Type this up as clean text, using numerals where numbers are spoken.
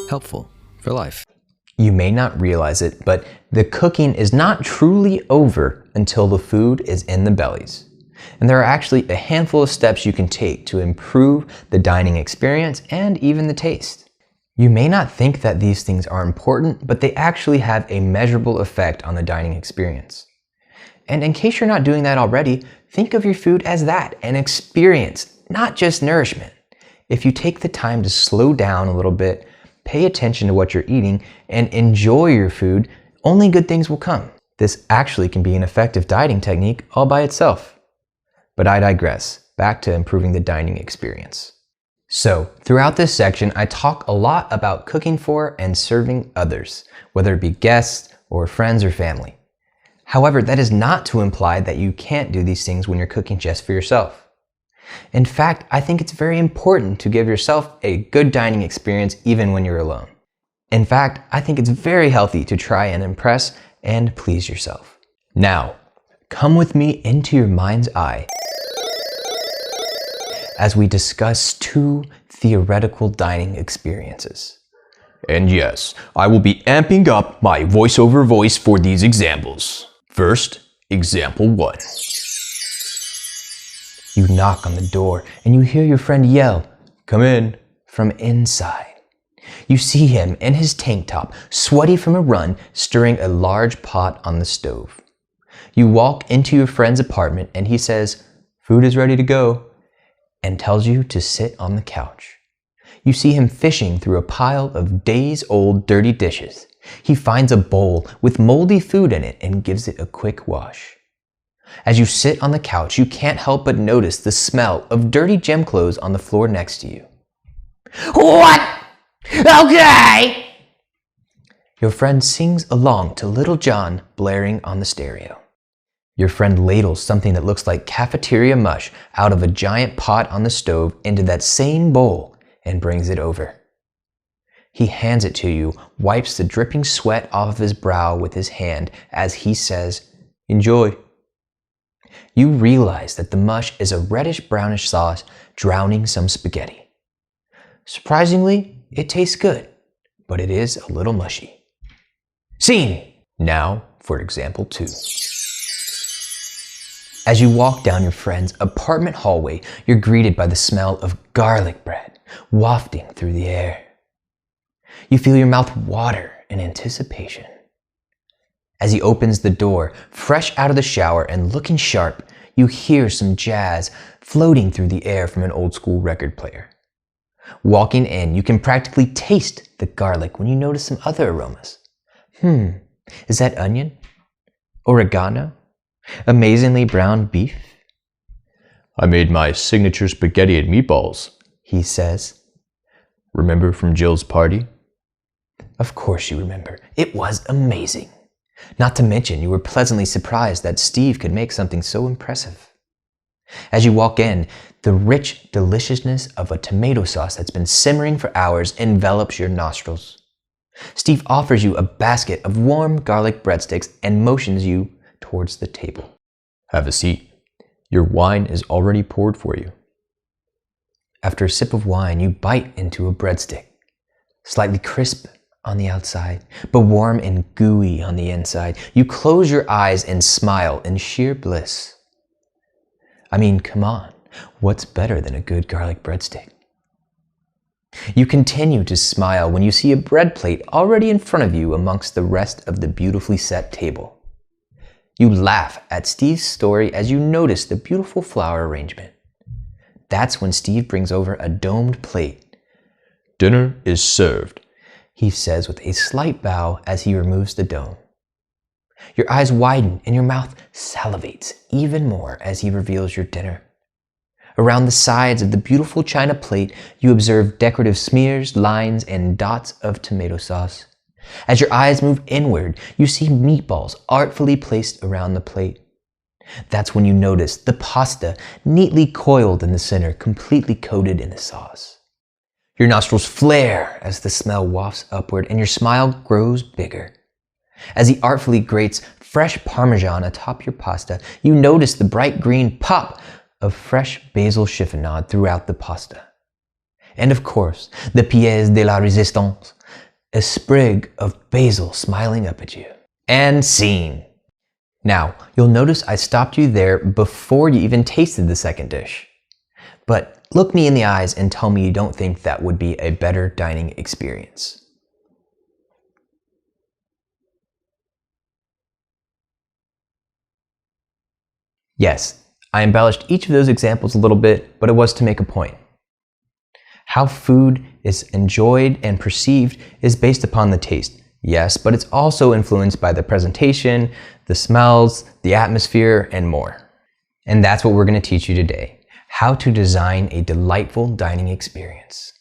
Helpful for life. You may not realize it, but the cooking is not truly over until the food is in the bellies. And there are actually a handful of steps you can take to improve the dining experience and even the taste. You may not think that these things are important, but they actually have a measurable effect on the dining experience. And in case you're not doing that already, think of your food as that, an experience, not just nourishment. If you take the time to slow down a little bit, pay attention to what you're eating, and enjoy your food, only good things will come. This actually can be an effective dieting technique all by itself. But I digress. Back to improving the dining experience. So, throughout this section, I talk a lot about cooking for and serving others, whether it be guests or friends or family. However, that is not to imply that you can't do these things when you're cooking just for yourself. In fact, I think it's very important to give yourself a good dining experience even when you're alone. In fact, I think it's very healthy to try and impress and please yourself. Now, come with me into your mind's eye as we discuss 2 theoretical dining experiences. And yes, I will be amping up my voiceover voice for these examples. First, example 1. You knock on the door and you hear your friend yell, "Come in," from inside. You see him in his tank top, sweaty from a run, stirring a large pot on the stove. You walk into your friend's apartment and he says, "Food is ready to go," and tells you to sit on the couch. You see him fishing through a pile of days-old dirty dishes. He finds a bowl with moldy food in it and gives it a quick wash. As you sit on the couch, you can't help but notice the smell of dirty gym clothes on the floor next to you. "What? Okay!" Your friend sings along to Little John blaring on the stereo. Your friend ladles something that looks like cafeteria mush out of a giant pot on the stove into that same bowl and brings it over. He hands it to you, wipes the dripping sweat off of his brow with his hand as he says, "Enjoy." You realize that the mush is a reddish-brownish sauce drowning some spaghetti. Surprisingly, it tastes good, but it is a little mushy. Scene! Now for example 2. As you walk down your friend's apartment hallway, you're greeted by the smell of garlic bread wafting through the air. You feel your mouth water in anticipation. As he opens the door, fresh out of the shower and looking sharp, you hear some jazz floating through the air from an old school record player. Walking in, you can practically taste the garlic when you notice some other aromas. Is that onion? Oregano? Amazingly browned beef? "I made my signature spaghetti and meatballs," he says. "Remember from Jill's party?" Of course you remember. It was amazing. Not to mention, you were pleasantly surprised that Steve could make something so impressive. As you walk in, the rich deliciousness of a tomato sauce that's been simmering for hours envelops your nostrils. Steve offers you a basket of warm garlic breadsticks and motions you towards the table. "Have a seat. Your wine is already poured for you." After a sip of wine, you bite into a breadstick, slightly crisp on the outside, but warm and gooey on the inside. You close your eyes and smile in sheer bliss. I mean, come on, what's better than a good garlic breadstick? You continue to smile when you see a bread plate already in front of you amongst the rest of the beautifully set table. You laugh at Steve's story as you notice the beautiful flower arrangement. That's when Steve brings over a domed plate. "Dinner is served," he says with a slight bow as he removes the dome. Your eyes widen and your mouth salivates even more as he reveals your dinner. Around the sides of the beautiful china plate, you observe decorative smears, lines, and dots of tomato sauce. As your eyes move inward, you see meatballs artfully placed around the plate. That's when you notice the pasta neatly coiled in the center, completely coated in the sauce. Your nostrils flare as the smell wafts upward and your smile grows bigger. As he artfully grates fresh Parmesan atop your pasta, you notice the bright green pop of fresh basil chiffonade throughout the pasta. And of course, the pièce de la résistance, a sprig of basil smiling up at you. And scene. Now, you'll notice I stopped you there before you even tasted the second dish. But look me in the eyes and tell me you don't think that would be a better dining experience. Yes, I embellished each of those examples a little bit, but it was to make a point. How food is enjoyed and perceived is based upon the taste, yes, but it's also influenced by the presentation, the smells, the atmosphere, and more. And that's what we're going to teach you today, how to design a delightful dining experience.